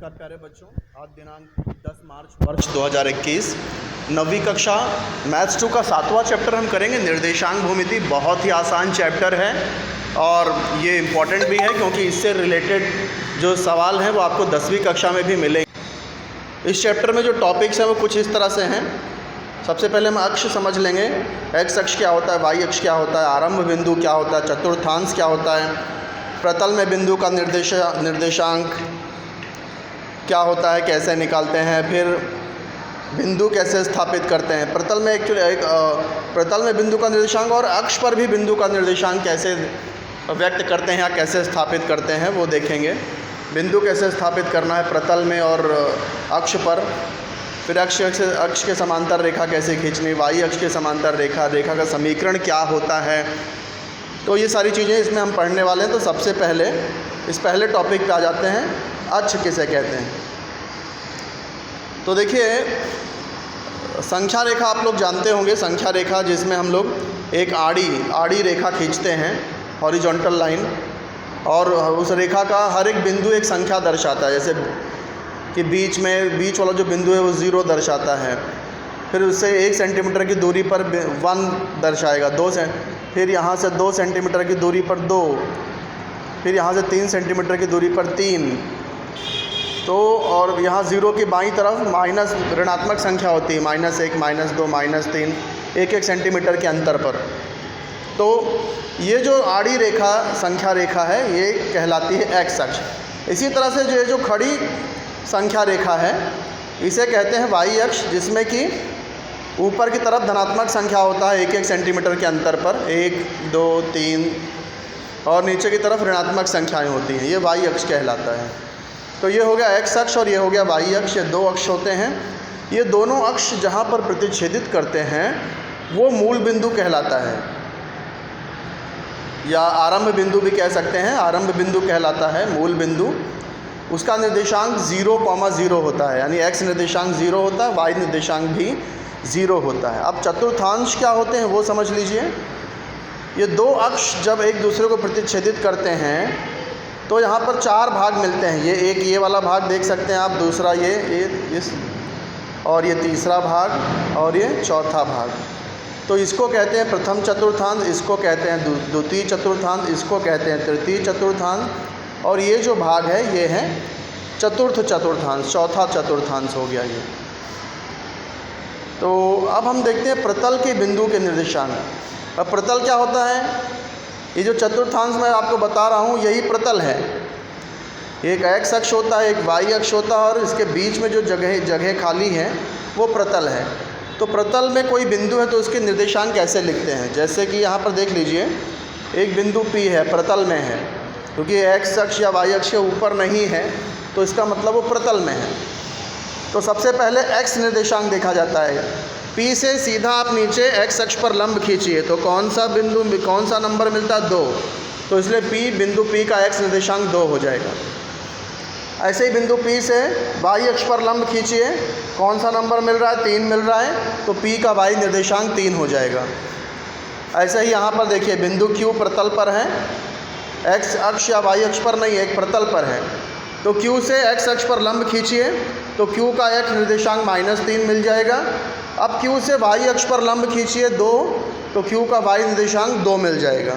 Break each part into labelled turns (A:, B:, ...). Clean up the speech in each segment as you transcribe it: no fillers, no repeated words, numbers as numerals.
A: नमस्कार प्यारे बच्चों, आज दिनांक 10 मार्च वर्ष 2021 नवीं कक्षा मैथ्स 2 का 7वां चैप्टर हम करेंगे। निर्देशांक भूमिति बहुत ही आसान चैप्टर है और ये इम्पॉर्टेंट भी है क्योंकि इससे रिलेटेड जो सवाल हैं वो आपको 10वीं कक्षा में भी मिलेंगे। इस चैप्टर में जो टॉपिक्स हैं वो कुछ इस तरह से हैं। सबसे पहले हम अक्ष समझ लेंगे। एक्स अक्ष क्या होता है, वाई अक्ष क्या होता है, आरंभ बिंदु क्या होता है, चतुर्थांश क्या होता है, प्रतल में बिंदु का निर्देशांक क्या होता है, कैसे निकालते हैं, फिर बिंदु कैसे स्थापित करते हैं, प्रतल में बिंदु का निर्देशांक और अक्ष पर भी बिंदु का निर्देशांक कैसे व्यक्त करते हैं या कैसे स्थापित करते हैं वो देखेंगे। बिंदु कैसे स्थापित करना है प्रतल में और अक्ष पर, फिर अक्ष के समांतर रेखा कैसे खींचनी, वाई अक्ष के समांतर रेखा का समीकरण क्या होता है, तो ये सारी चीज़ें इसमें हम पढ़ने वाले हैं। तो सबसे पहले इस पहले टॉपिक पे आ जाते हैं, अक्ष किसे कहते हैं। तो देखिए, संख्या रेखा आप लोग जानते होंगे। संख्या रेखा जिसमें हम लोग एक आड़ी रेखा खींचते हैं, हॉरिजॉन्टल लाइन, और उस रेखा का हर एक बिंदु एक संख्या दर्शाता है। जैसे कि बीच वाला जो बिंदु है वो 0 दर्शाता है, फिर उससे 1 सेंटीमीटर की दूरी पर 1 दर्शाएगा, फिर यहाँ से 2 सेंटीमीटर की दूरी पर 2, फिर यहाँ से 3 सेंटीमीटर की दूरी पर 3। तो और यहाँ 0 की बाईं तरफ माइनस ऋणात्मक संख्या होती है, -1, -2, -3, 1-1 सेंटीमीटर के अंतर पर। तो ये जो आड़ी रेखा संख्या रेखा है ये कहलाती है एक्स अक्ष। इसी तरह से जो खड़ी संख्या रेखा है इसे कहते हैं वाई अक्ष, जिसमें कि ऊपर की तरफ धनात्मक संख्या होता है 1-1 सेंटीमीटर के अंतर पर, 1, 2, 3, और नीचे की तरफ ऋणात्मक संख्याएं होती हैं। ये वाई अक्ष कहलाता है। तो ये हो गया एक्स अक्ष और ये हो गया वाई अक्ष। ये 2 अक्ष होते हैं। ये दोनों अक्ष जहाँ पर प्रतिच्छेदित करते हैं वो मूल बिंदु कहलाता है, या आरंभ बिंदु भी कह सकते हैं। आरंभ बिंदु कहलाता है मूल बिंदु। उसका निर्देशांक 0,0 होता है, यानी एक्स निर्देशांक 0 होता है, वाई निर्देशांक भी 0 होता है। अब चतुर्थांश क्या होते हैं वो समझ लीजिए। ये 2 अक्ष जब एक दूसरे को प्रतिच्छेदित करते हैं तो यहाँ पर 4 भाग मिलते हैं। ये वाला भाग देख सकते हैं आप, दूसरा इस, और ये तीसरा भाग, और ये चौथा भाग। तो इसको कहते हैं प्रथम चतुर्थांश, इसको कहते हैं द्वितीय चतुर्थांश, इसको कहते हैं तृतीय चतुर्थांश, और ये जो भाग है ये है चतुर्थ चतुर्थांश, चौथा चतुर्थांश हो गया ये। तो अब हम देखते हैं प्रतल के बिंदु के निर्देशांक। अब प्रतल क्या होता है? ये जो चतुर्थांश मैं आपको बता रहा हूँ यही प्रतल है। एक एक्स अक्ष होता है, एक वाई अक्ष होता है, और इसके बीच में जो जगह खाली है वो प्रतल है। तो प्रतल में कोई बिंदु है तो उसके निर्देशांक कैसे लिखते हैं? जैसे कि यहाँ पर देख लीजिए, एक बिंदु P है, प्रतल में है, क्योंकि एक्स अक्ष या वाई अक्ष के ऊपर नहीं है तो इसका मतलब वो प्रतल में है। तो सबसे पहले एक्स निर्देशांक देखा जाता है। P से सीधा आप नीचे एक्स अक्ष पर लंब खींचिए तो कौन सा नंबर मिलता है? 2। तो इसलिए बिंदु P का एक्स निर्देशांक 2 हो जाएगा। ऐसे ही बिंदु P से वाई अक्ष पर लंब खींचिए, कौन सा नंबर मिल रहा है? 3 मिल रहा है, तो P का वाई निर्देशांक 3 हो जाएगा। ऐसे ही यहाँ पर देखिए, बिंदु Q प्रतल पर है, एक्स अक्ष या वाई अक्ष पर नहीं, एक प्रतल पर है। तो Q से एक्स अक्ष पर लंब खींचिए तो Q का एक्स निर्देशांक -3 मिल जाएगा। अब Q से वाई अक्ष पर लंब खींचिए 2, तो Q का वाई निर्देशांक 2 मिल जाएगा।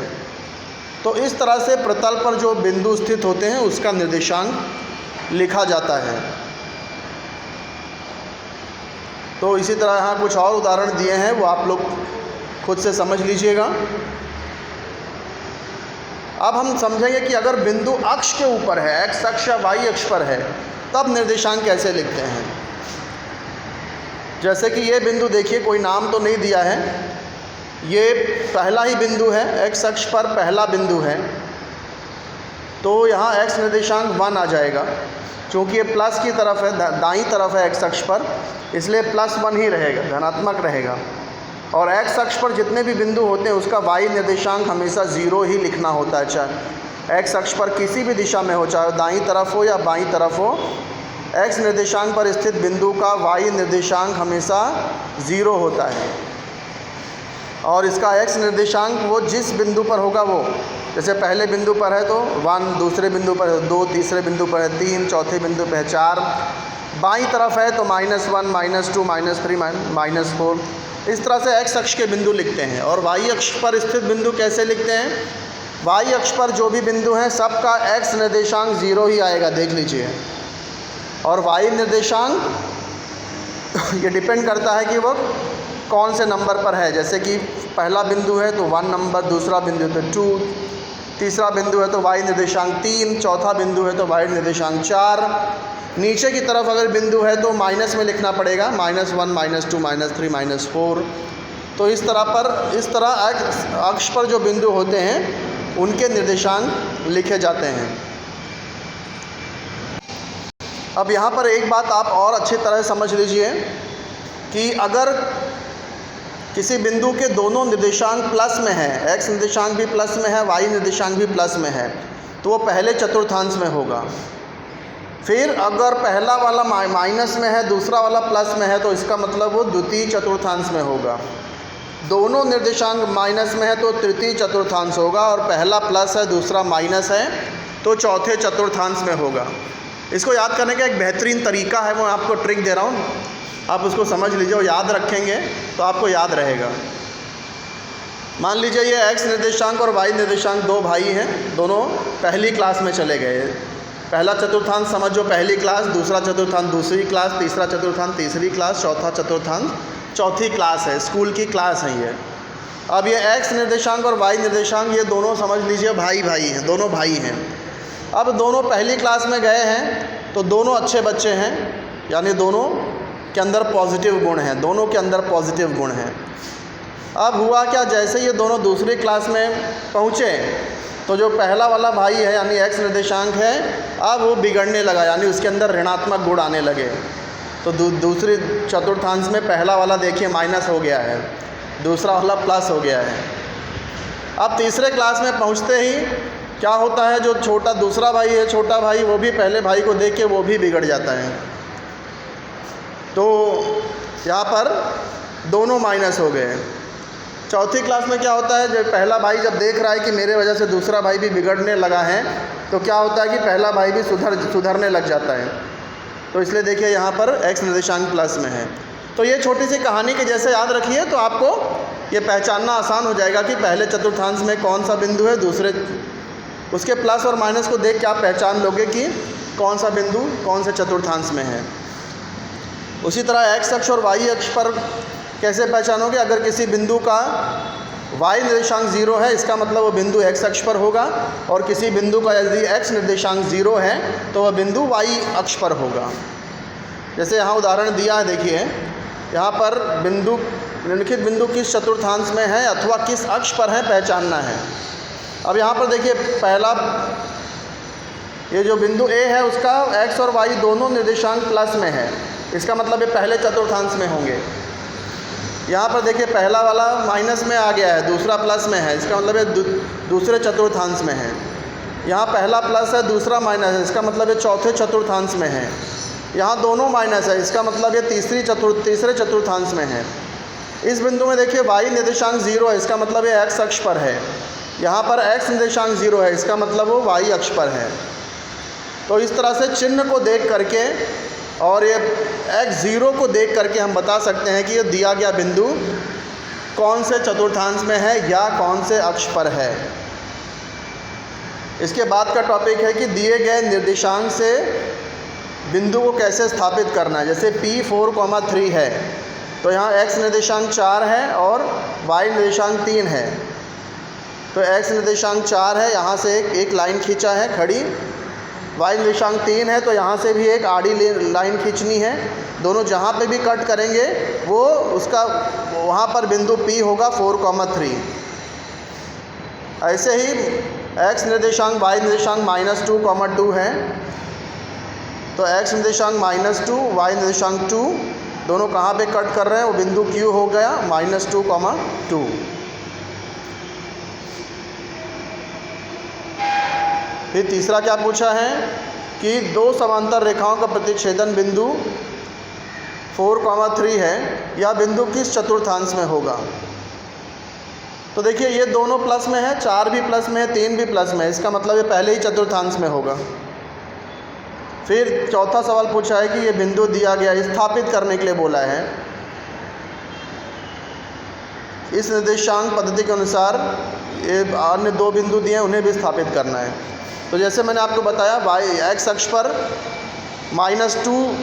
A: तो इस तरह से प्रतल पर जो बिंदु स्थित होते हैं उसका निर्देशांक लिखा जाता है। तो इसी तरह यहाँ कुछ और उदाहरण दिए हैं, वो आप लोग खुद से समझ लीजिएगा। अब हम समझेंगे कि अगर बिंदु अक्ष के ऊपर है, एक्स अक्ष या वाई अक्ष पर है, तब निर्देशांक कैसे लिखते हैं। जैसे कि ये बिंदु देखिए, कोई नाम तो नहीं दिया है, ये पहला ही बिंदु है, एक्स अक्ष पर पहला बिंदु है, तो यहाँ एक्स निर्देशांक 1 आ जाएगा। क्योंकि ये प्लस की तरफ है, दाईं तरफ है एक्स अक्ष पर, इसलिए +1 ही रहेगा, धनात्मक रहेगा। और एक्स अक्ष पर जितने भी बिंदु होते हैं उसका वाई निर्देशांक हमेशा 0 ही लिखना होता है, चाहे एक्स अक्ष पर किसी भी दिशा में हो, चाहे दाईं तरफ हो या बाईं तरफ हो। एक्स निर्देशांक पर स्थित बिंदु का वाई निर्देशांक हमेशा 0 होता है। और इसका x निर्देशांक वो जिस बिंदु पर होगा वो, जैसे पहले बिंदु पर है तो 1, दूसरे बिंदु पर है 2, तीसरे बिंदु पर है 3, चौथे बिंदु पर है 4, बाईं तरफ है तो -1, -2, -3, -4। इस तरह से x अक्ष के बिंदु लिखते हैं। और y अक्ष पर स्थित बिंदु कैसे लिखते हैं? y अक्ष पर जो भी बिंदु हैं सबका x निर्देशांक 0 ही आएगा, देख लीजिए। और y निर्देशांक ये डिपेंड करता है कि वो कौन से नंबर पर है। जैसे कि पहला बिंदु है तो 1 नंबर, दूसरा बिंदु तो 2, तीसरा बिंदु है तो y निर्देशांक 3, चौथा बिंदु है तो y निर्देशांक 4। नीचे की तरफ अगर बिंदु है तो माइनस में लिखना पड़ेगा, -1, -2, -3, -4। तो इस तरह अक्ष पर जो बिंदु होते हैं उनके निर्देशांक लिखे जाते हैं। अब यहाँ पर एक बात आप और अच्छी तरह समझ लीजिए कि अगर किसी बिंदु के दोनों निर्देशांक प्लस में है, x निर्देशांक भी प्लस में है, y निर्देशांक भी प्लस में है, तो वो पहले चतुर्थांश में होगा। फिर अगर पहला वाला माइनस में है, दूसरा वाला प्लस में है, तो इसका मतलब वो द्वितीय चतुर्थांश में होगा। दोनों निर्देशांक माइनस में है तो तृतीय चतुर्थांश होगा, और पहला प्लस है दूसरा माइनस है तो चौथे चतुर्थांश में होगा। इसको याद करने का एक बेहतरीन तरीका है, मैं आपको ट्रिक दे रहा हूँ, आप उसको समझ लीजिए और याद रखेंगे तो आपको याद रहेगा। मान लीजिए ये x निर्देशांक और y निर्देशांक दो भाई हैं, दोनों पहली क्लास में चले गए। पहला चतुर्थांश समझो पहली क्लास, दूसरा चतुर्थांश दूसरी क्लास, तीसरा चतुर्थांश तीसरी क्लास, चौथा चतुर्थांश चौथी क्लास है, स्कूल की क्लास है ये। अब ये x निर्देशांक और y निर्देशांक ये दोनों समझ लीजिए भाई हैं, दोनों भाई हैं। अब दोनों पहली क्लास में गए हैं तो दोनों अच्छे बच्चे हैं, यानी दोनों के अंदर पॉजिटिव गुण हैं, दोनों के अंदर पॉजिटिव गुण हैं। अब हुआ क्या, जैसे ये दोनों दूसरी क्लास में पहुँचे तो जो पहला वाला भाई है यानी x निर्देशांक है, अब वो बिगड़ने लगा, यानी उसके अंदर ऋणात्मक गुण आने लगे। तो दूसरी चतुर्थांश में पहला वाला देखिए माइनस हो गया है, दूसरा वाला प्लस हो गया है। अब तीसरे क्लास में पहुँचते ही क्या होता है, जो छोटा दूसरा भाई है, छोटा भाई, वो भी पहले भाई को देख के वो भी बिगड़ जाता है। तो यहाँ पर दोनों माइनस हो गए। चौथी क्लास में क्या होता है, जब पहला भाई जब देख रहा है कि मेरे वजह से दूसरा भाई भी बिगड़ने लगा है, तो क्या होता है कि पहला भाई भी सुधरने लग जाता है। तो इसलिए देखिए यहाँ पर x निर्देशांक प्लस में है। तो ये छोटी सी कहानी के जैसे याद रखिए तो आपको ये पहचानना आसान हो जाएगा कि पहले चतुर्थांश में कौन सा बिंदु है, दूसरे उसके प्लस और माइनस को देख के आप पहचान लोगे कि कौन सा बिंदु कौन से चतुर्थांश में है। उसी तरह x अक्ष और y अक्ष पर कैसे पहचानोगे, अगर किसी बिंदु का y निर्देशांक 0 है इसका मतलब वो बिंदु x अक्ष पर होगा, और किसी बिंदु का यदि x निर्देशांक 0 है तो वह बिंदु y अक्ष पर होगा। जैसे यहाँ उदाहरण दिया है, देखिए यहाँ पर बिंदु निम्नलिखित बिंदु किस चतुर्थांश में है अथवा किस अक्ष पर है पहचानना है। अब यहाँ पर देखिए पहला ये जो बिंदु A है उसका x और y दोनों निर्देशांक प्लस में है, इसका मतलब ये पहले चतुर्थांश में होंगे। यहाँ पर देखिए पहला वाला माइनस में आ गया है, दूसरा प्लस में है, इसका मतलब ये दूसरे चतुर्थांश में है। यहाँ पहला प्लस है, दूसरा माइनस है, इसका मतलब ये चौथे चतुर्थांश में है। यहाँ दोनों माइनस है, इसका मतलब ये तीसरे चतुर्थांश में है। इस बिंदु में देखिए y निर्देशांक 0 है, इसका मतलब ये x अक्ष पर है। यहाँ पर x निर्देशांक 0 है, इसका मतलब वो y अक्ष पर है। तो इस तरह से चिन्ह को देख करके और ये x0 को देख करके हम बता सकते हैं कि ये दिया गया बिंदु कौन से चतुर्थांश में है या कौन से अक्ष पर है। इसके बाद का टॉपिक है कि दिए गए निर्देशांक से बिंदु को कैसे स्थापित करना है। जैसे P4,3 है तो यहाँ x निर्देशांक 4 है और y निर्देशांक 3 है। तो x निर्देशांक 4 है, यहाँ से एक लाइन खींचा है खड़ी, y निर्देशांक 3 है तो यहाँ से भी एक आड़ी लाइन खींचनी है। दोनों जहाँ पे भी कट करेंगे वो उसका वहाँ पर बिंदु P होगा 4,3। ऐसे ही x निर्देशांक y निर्देशांक -2,2 है तो x निर्देशांक -2 y निर्देशांक 2 दोनों कहाँ पे कट कर रहे हैं, वो बिंदु Q हो गया -2,2। फिर तीसरा क्या पूछा है कि दो समांतर रेखाओं का प्रतिच्छेदन बिंदु 4,3 है, यह बिंदु किस चतुर्थांश में होगा। तो देखिए ये दोनों प्लस में है, 4 भी प्लस में है, 3 भी प्लस में है, इसका मतलब ये पहले ही चतुर्थांश में होगा। फिर चौथा सवाल पूछा है कि ये बिंदु दिया गया, स्थापित करने के लिए बोला है। इस निर्देशांक पद्धति के अनुसार ये अन्य 2 बिंदु दिए हैं, उन्हें भी स्थापित करना है। तो जैसे मैंने आपको बताया, x अक्ष पर -2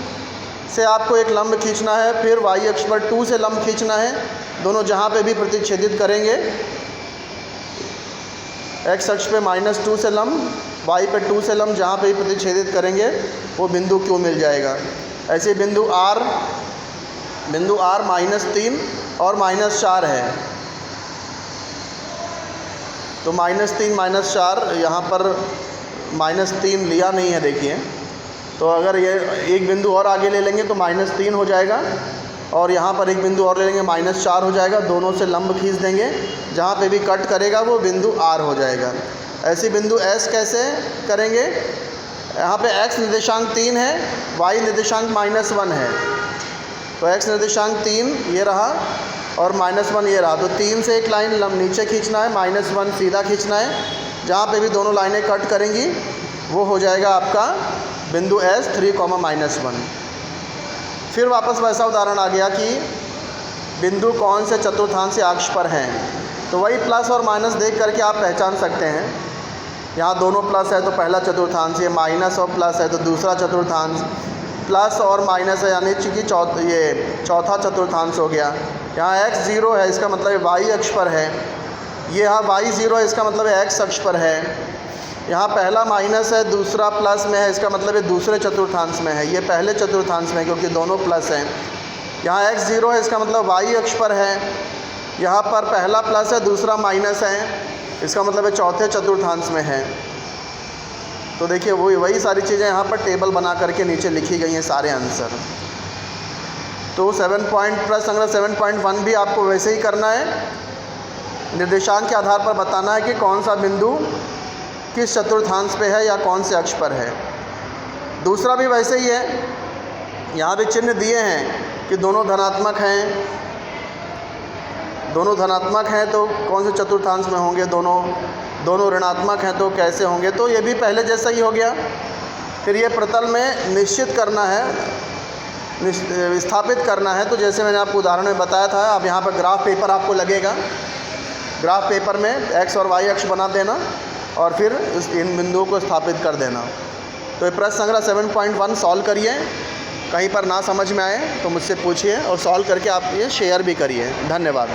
A: से आपको एक लंब खींचना है, फिर y अक्ष पर 2 से लंब खींचना है। दोनों जहाँ पे भी प्रतिच्छेदित करेंगे, x अक्ष पे -2 से लंब, y पे 2 से लंब, जहाँ पे भी प्रतिच्छेदित करेंगे वो बिंदु Q मिल जाएगा। ऐसे बिंदु R -3 और -4 है। तो -3 -4, यहाँ पर -3 लिया नहीं है देखिए। तो अगर ये एक बिंदु और आगे ले लेंगे तो -3 हो जाएगा, और यहाँ पर एक बिंदु और ले लेंगे -4 हो जाएगा। दोनों से लंब खींच देंगे, जहाँ पे भी कट करेगा वो बिंदु R हो जाएगा। ऐसे बिंदु S कैसे करेंगे? यहाँ पे x निर्देशांक 3 है, y निर्देशांक -1 है। तो x निर्देशांक 3 ये रहा और -1 ये रहा। तो 3 से एक लाइन नीचे खींचना है, -1 सीधा खींचना है। जहाँ पे भी दोनों लाइनें कट करेंगी वो हो जाएगा आपका बिंदु S 3, -1। फिर वापस वैसा उदाहरण आ गया कि बिंदु कौन से चतुर्थांश अक्ष पर हैं। तो वही प्लस और माइनस देख करके आप पहचान सकते हैं। यहाँ दोनों प्लस है तो पहला चतुर्थांश, ये माइनस और प्लस है तो दूसरा चतुर्थांश, प्लस और माइनस है यानी कि चौथा चतुर्थांश हो गया। यहाँ x 0 है, इसका मतलब y अक्ष पर है। ये यहाँ y 0 है, इसका मतलब x अक्ष पर है। यहाँ पहला माइनस है, दूसरा प्लस में है, इसका मतलब ये दूसरे चतुर्थांश में है। ये पहले चतुर्थांश में है क्योंकि दोनों प्लस हैं। यहाँ x 0 है, इसका मतलब y अक्ष पर है। यहाँ पर पहला प्लस है, दूसरा माइनस है, इसका मतलब ये चौथे चतुर्थांश में है। तो देखिए वही सारी चीज़ें यहाँ पर टेबल बना करके नीचे लिखी गई हैं सारे आंसर। तो 7.1 भी आपको वैसे ही करना है। निर्देशांक के आधार पर बताना है कि कौन सा बिंदु किस चतुर्थांश पे है या कौन से अक्ष पर है। दूसरा भी वैसे ही है, यहाँ भी चिन्ह दिए हैं कि दोनों धनात्मक हैं। दोनों धनात्मक हैं तो कौन से चतुर्थांश में होंगे, दोनों ऋणात्मक हैं तो कैसे होंगे। तो ये भी पहले जैसा ही हो गया। फिर ये प्रतल में निश्चित करना है, स्थापित करना है। तो जैसे मैंने आपको उदाहरण में बताया था, अब यहाँ पर ग्राफ पेपर आपको लगेगा। ग्राफ पेपर में x और y अक्ष बना देना और फिर इन बिंदुओं को स्थापित कर देना। तो ये प्रश्न संग्रह 7.1 सॉल्व करिए। कहीं पर ना समझ में आए तो मुझसे पूछिए और सॉल्व करके आप ये शेयर भी करिए। धन्यवाद।